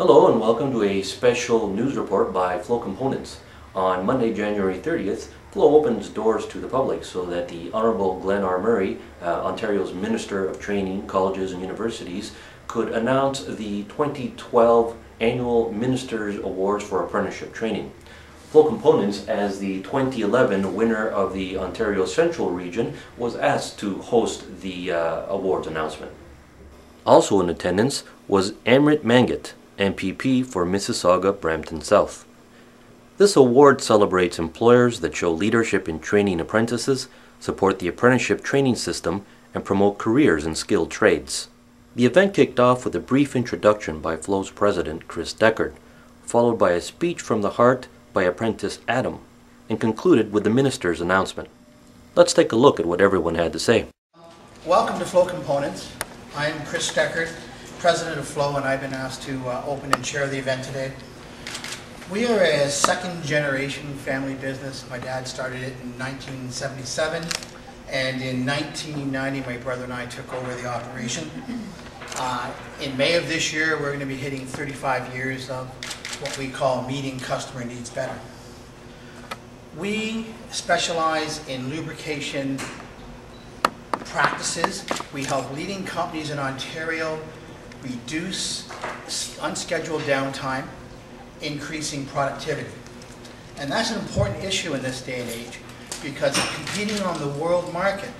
Hello and welcome to a special news report by FLO Components. On Monday, January 30th, FLO opens doors to the public so that the Honourable Glen R, Ontario's Minister of Training, Colleges and Universities, could announce the 2012 Annual Ministers Awards for Apprenticeship Training. FLO Components, as the 2011 winner of the Ontario Central region, was asked to host the awards announcement. Also in attendance was Amrit Mangat, MPP for Mississauga, Brampton South. This award celebrates employers that show leadership in training apprentices, support the apprenticeship training system, and promote careers in skilled trades. The event kicked off with a brief introduction by FLO's president, Chris Deckard, followed by a speech from the heart by apprentice Adam, and concluded with the minister's announcement. Let's take a look at what everyone had to say. Welcome to FLO Components. I'm Chris Deckard, President of FLO, and I've been asked to open and chair the event today. We are a second-generation family business. My dad started it in 1977, and in 1990 my brother and I took over the operation. In May of this year we're going to be hitting 35 years of what we call meeting customer needs better. We specialize in lubrication practices. We help leading companies in Ontario reduce unscheduled downtime, increasing productivity. And that's an important issue in this day and age because competing on the world market,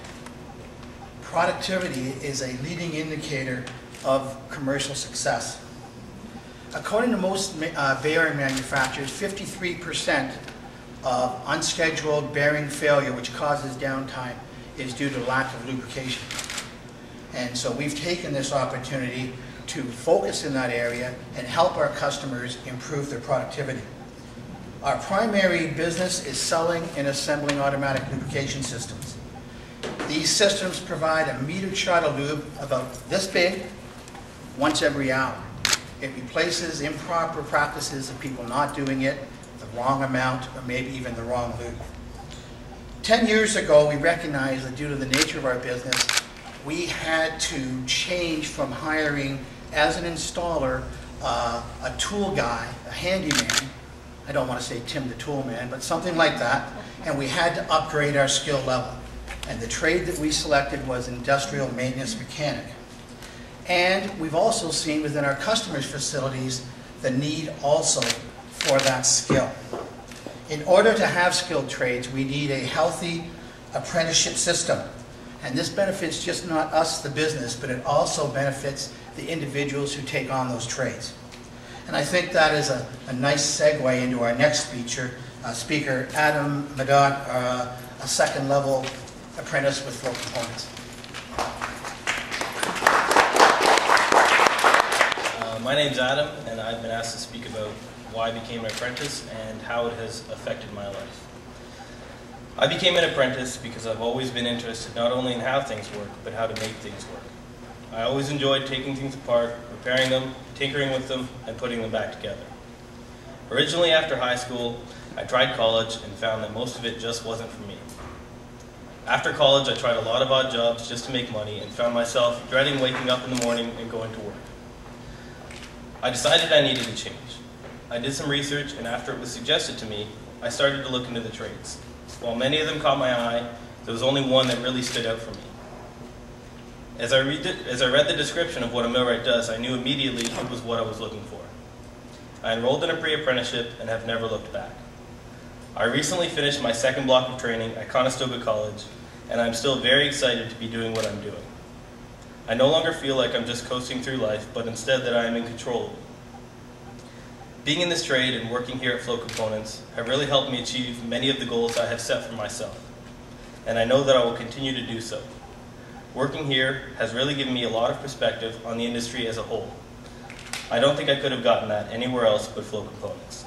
productivity is a leading indicator of commercial success. According to most bearing manufacturers, 53% of unscheduled bearing failure, which causes downtime, is due to lack of lubrication. And so we've taken this opportunity to focus in that area and help our customers improve their productivity. Our primary business is selling and assembling automatic lubrication systems. These systems provide a metered shot of lube about this big once every hour. It replaces improper practices of people not doing it, the wrong amount, or maybe even the wrong lube. 10 years ago, we recognized that due to the nature of our business, we had to change from hiring as an installer a tool guy, a handyman. I don't want to say Tim the Tool Man, but something like that. And we had to upgrade our skill level. And the trade that we selected was industrial maintenance mechanic. And we've also seen within our customers' facilities the need also for that skill. In order to have skilled trades, we need a healthy apprenticeship system. And this benefits just not us, the business, but it also benefits the individuals who take on those trades. And I think that is a nice segue into our next speaker, Adam Madot, a second-level apprentice with FLO Components. My name's Adam, and I've been asked to speak about why I became an apprentice and how it has affected my life. I became an apprentice because I've always been interested not only in how things work, but how to make things work. I always enjoyed taking things apart, repairing them, tinkering with them, and putting them back together. Originally after high school, I tried college and found that most of it just wasn't for me. After college, I tried a lot of odd jobs just to make money and found myself dreading waking up in the morning and going to work. I decided I needed a change. I did some research, and after it was suggested to me, I started to look into the trades. While many of them caught my eye, there was only one that really stood out for me. As I read the description of what a millwright does, I knew immediately it was what I was looking for. I enrolled in a pre-apprenticeship and have never looked back. I recently finished my second block of training at Conestoga College, and I'm still very excited to be doing what I'm doing. I no longer feel like I'm just coasting through life, but instead that I am in control of it. Being in this trade and working here at FLO Components have really helped me achieve many of the goals I have set for myself, and I know that I will continue to do so. Working here has really given me a lot of perspective on the industry as a whole. I don't think I could have gotten that anywhere else but FLO Components.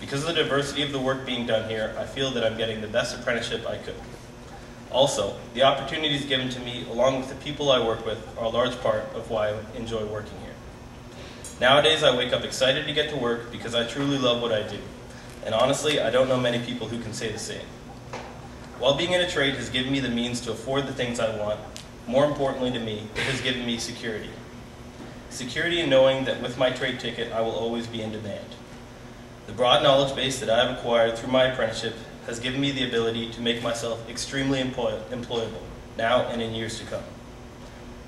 Because of the diversity of the work being done here, I feel that I'm getting the best apprenticeship I could. Also, the opportunities given to me along with the people I work with are a large part of why I enjoy working here. Nowadays, I wake up excited to get to work because I truly love what I do. And honestly, I don't know many people who can say the same. While being in a trade has given me the means to afford the things I want, more importantly to me, it has given me security. security in knowing that with my trade ticket I will always be in demand. The broad knowledge base that I have acquired through my apprenticeship has given me the ability to make myself extremely employable, now and in years to come.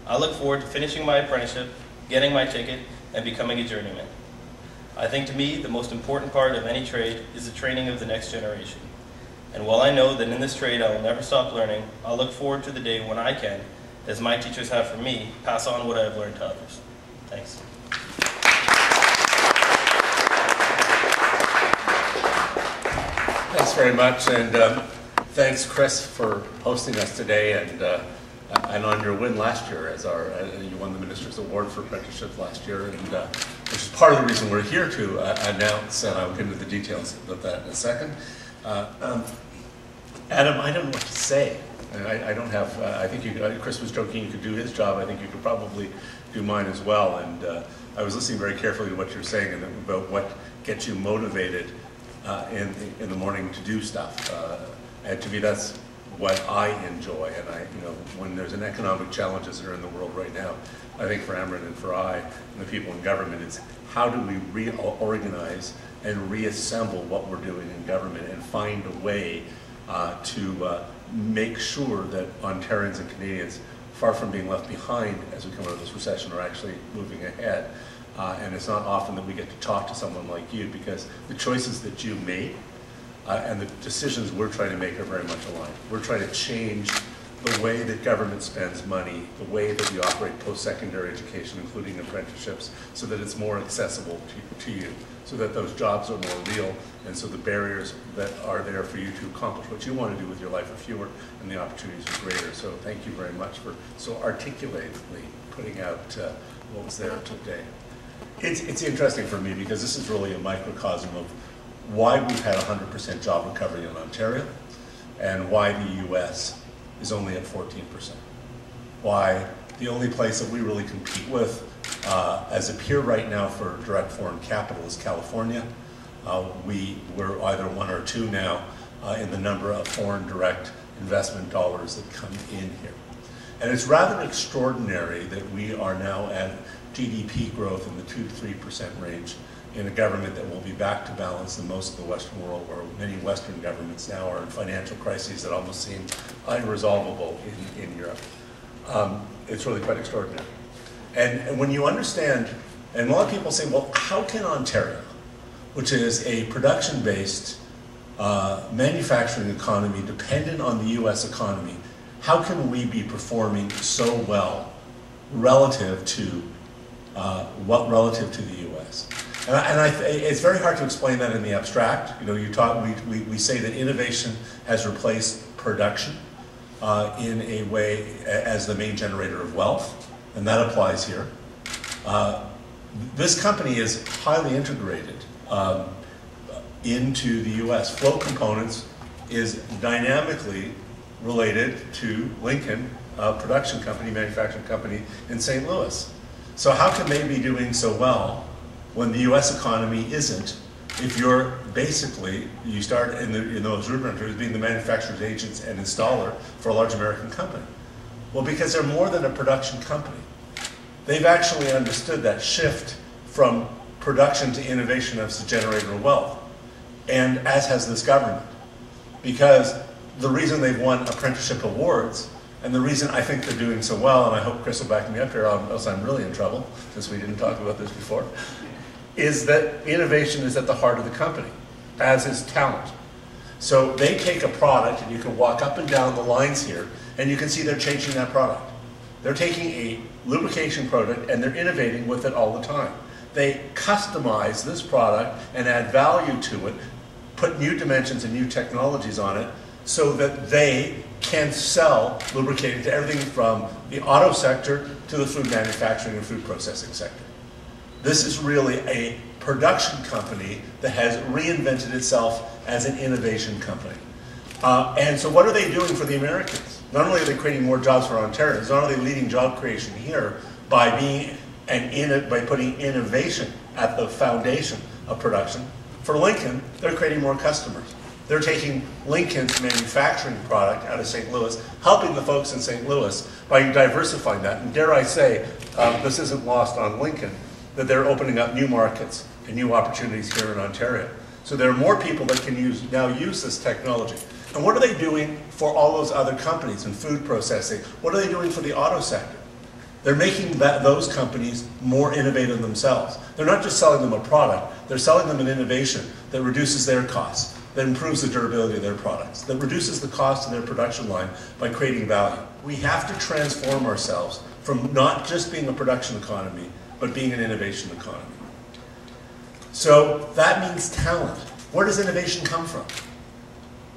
I look forward to finishing my apprenticeship, getting my ticket, and becoming a journeyman. I think to me the most important part of any trade is the training of the next generation. And while I know that in this trade I will never stop learning, I look forward to the day when I can, as my teachers have for me, pass on what I have learned to others. Thanks. Thanks very much, and thanks, Chris, for hosting us today, and on your win last year as you won the Minister's Award for Apprenticeship last year, and which is part of the reason we're here to announce, and I'll get into the details of that in a second. Adam, I don't know what to say. I don't have, I think Chris was joking you could do his job. I think you could probably do mine as well, and I was listening very carefully to what you're saying and about what gets you motivated in the morning to do stuff, and to me that's what I enjoy. And when there's an economic challenges that are in the world right now, I think for Amrit and for I and the people in government, it's how do we reorganize and reassemble what we're doing in government and find a way to make sure that Ontarians and Canadians, far from being left behind as we come out of this recession, are actually moving ahead. And it's not often that we get to talk to someone like you, because the choices that you made and the decisions we're trying to make are very much aligned. We're trying to change the way that government spends money, the way that we operate post-secondary education, including apprenticeships, so that it's more accessible to you, so that those jobs are more real, and so the barriers that are there for you to accomplish what you want to do with your life are fewer and the opportunities are greater. So thank you very much for so articulately putting out what was there today. It's interesting for me because this is really a microcosm of why we've had 100% job recovery in Ontario and why the US is only at 14%. Why the only place that we really compete with as a peer right now for direct foreign capital is California. We're either 1 or 2 now in the number of foreign direct investment dollars that come in here. And it's rather extraordinary that we are now at GDP growth in the 2 to 3% range in a government that will be back to balance in most of the Western world, where many Western governments now are in financial crises that almost seem unresolvable in Europe. It's really quite extraordinary. And when you understand, and a lot of people say, well, how can Ontario, which is a production-based manufacturing economy dependent on the US economy, how can we be performing so well relative to the US? And it's very hard to explain that in the abstract. We say that innovation has replaced production in a way as the main generator of wealth, and that applies here. This company is highly integrated into the US. FLO Components is dynamically related to Lincoln, a production company, manufacturing company in St. Louis. So how can they be doing so well when the US economy isn't, if you're basically, you start in those rudimentary being the manufacturer's agents and installer for a large American company? Well, because they're more than a production company. They've actually understood that shift from production to innovation as the generator of wealth, and as has this government. Because the reason they've won apprenticeship awards, and the reason I think they're doing so well, and I hope Chris will back me up here, else I'm really in trouble, since we didn't talk about this before, is that innovation is at the heart of the company, as is talent. So they take a product, and you can walk up and down the lines here, and you can see they're changing that product. They're taking a lubrication product, and they're innovating with it all the time. They customize this product and add value to it, put new dimensions and new technologies on it, so that they can sell lubricating to everything from the auto sector to the food manufacturing and food processing sector. This is really a production company that has reinvented itself as an innovation company. And so what are they doing for the Americans? Not only are they creating more jobs for Ontarians, not only are they leading job creation here by putting innovation at the foundation of production. For Lincoln, they're creating more customers. They're taking Lincoln's manufacturing product out of St. Louis, helping the folks in St. Louis by diversifying that. And dare I say, this isn't lost on Lincoln, that they're opening up new markets and new opportunities here in Ontario. So there are more people that can now use this technology. And what are they doing for all those other companies in food processing? What are they doing for the auto sector? They're making those companies more innovative themselves. They're not just selling them a product, they're selling them an innovation that reduces their costs, that improves the durability of their products, that reduces the cost of their production line by creating value. We have to transform ourselves from not just being a production economy, but being an innovation economy. So that means talent. Where does innovation come from?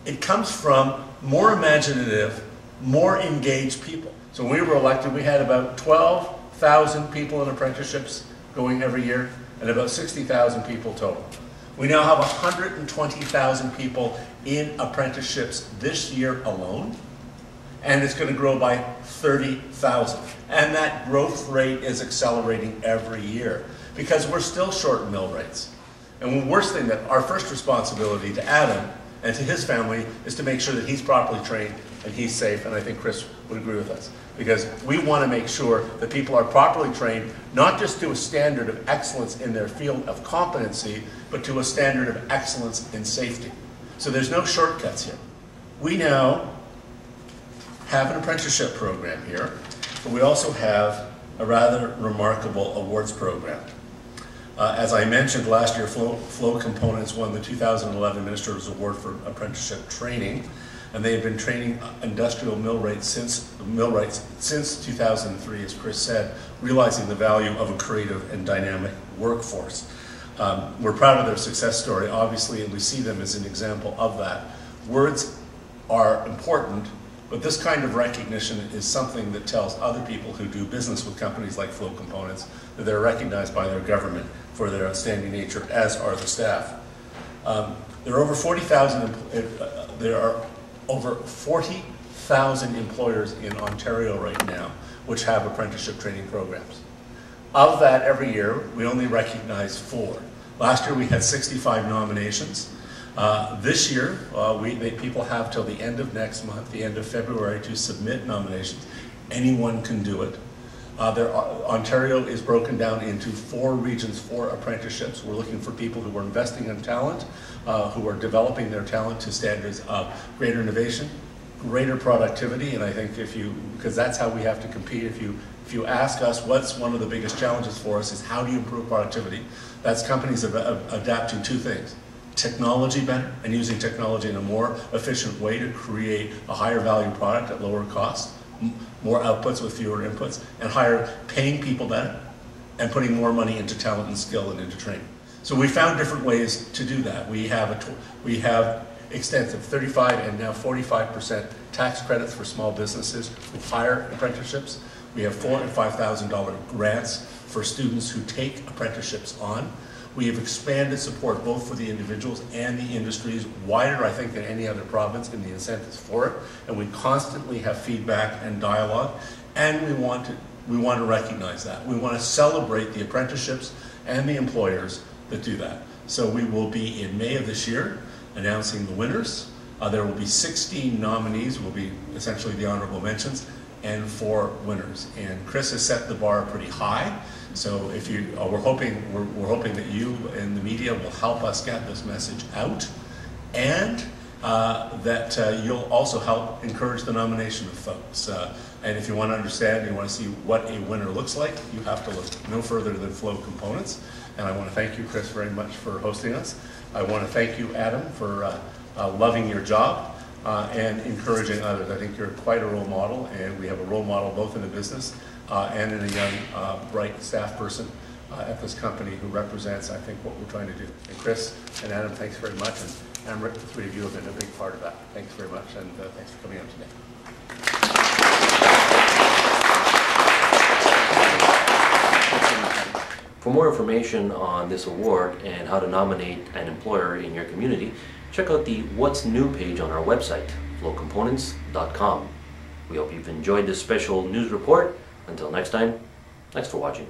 It comes from more imaginative, more engaged people. So when we were elected, we had about 12,000 people in apprenticeships going every year, and about 60,000 people total. We now have 120,000 people in apprenticeships this year alone, and it's going to grow by 30,000. And that growth rate is accelerating every year because we're still short mill rates. And the worst thing, that our first responsibility to Adam and to his family is to make sure that he's properly trained and he's safe, and I think Chris would agree with us. Because we want to make sure that people are properly trained, not just to a standard of excellence in their field of competency, but to a standard of excellence in safety. So there's no shortcuts here. We now have an apprenticeship program here, but we also have a rather remarkable awards program. As I mentioned, last year FLO Components won the 2011 Minister's Award for Apprenticeship Training, and they have been training industrial millwrights since 2003, as Chris said, realizing the value of a creative and dynamic workforce. We're proud of their success story, obviously, and we see them as an example of that. Words are important, but this kind of recognition is something that tells other people who do business with companies like FLO Components that they're recognized by their government for their outstanding nature, as are the staff. There are over 40,000 employers in Ontario right now which have apprenticeship training programs. Of that, every year, we only recognize 4. Last year, we had 65 nominations. This year, people have till the end of next month, the end of February, to submit nominations. Anyone can do it. Ontario is broken down into 4 regions for apprenticeships. We're looking for people who are investing in talent, who are developing their talent to standards of greater innovation, greater productivity, and I think because that's how we have to compete. If you ask us what's one of the biggest challenges for us is how do you improve productivity, that's companies adapt to 2 things. Technology better, and using technology in a more efficient way to create a higher value product at lower cost, more outputs with fewer inputs, and paying people better, and putting more money into talent and skill and into training. So we found different ways to do that. We have extensive 35 and now 45% tax credits for small businesses who hire apprenticeships. We have $4,000 and $5,000 grants for students who take apprenticeships on. We have expanded support both for the individuals and the industries, wider, I think, than any other province in the incentives for it. And we constantly have feedback and dialogue, and we want to recognize that. We want to celebrate the apprenticeships and the employers that do that. So we will be, in May of this year, announcing the winners. There will be 16 nominees, will be essentially the honorable mentions, and 4 winners. And Chris has set the bar pretty high. So if we're hoping that you and the media will help us get this message out, and that you'll also help encourage the nomination of folks. And if you want to understand, you want to see what a winner looks like, you have to look no further than FLO Components. And I want to thank you, Chris, very much for hosting us. I want to thank you, Adam, for loving your job and encouraging others. I think you're quite a role model, and we have a role model both in the business and in a young, bright staff person at this company who represents, I think, what we're trying to do. And Chris and Adam, thanks very much. And Amrit, the 3 of you have been a big part of that. Thanks very much, and thanks for coming out today. For more information on this award and how to nominate an employer in your community, check out the What's New page on our website, FLOComponents.com. We hope you've enjoyed this special news report. Until next time, thanks for watching.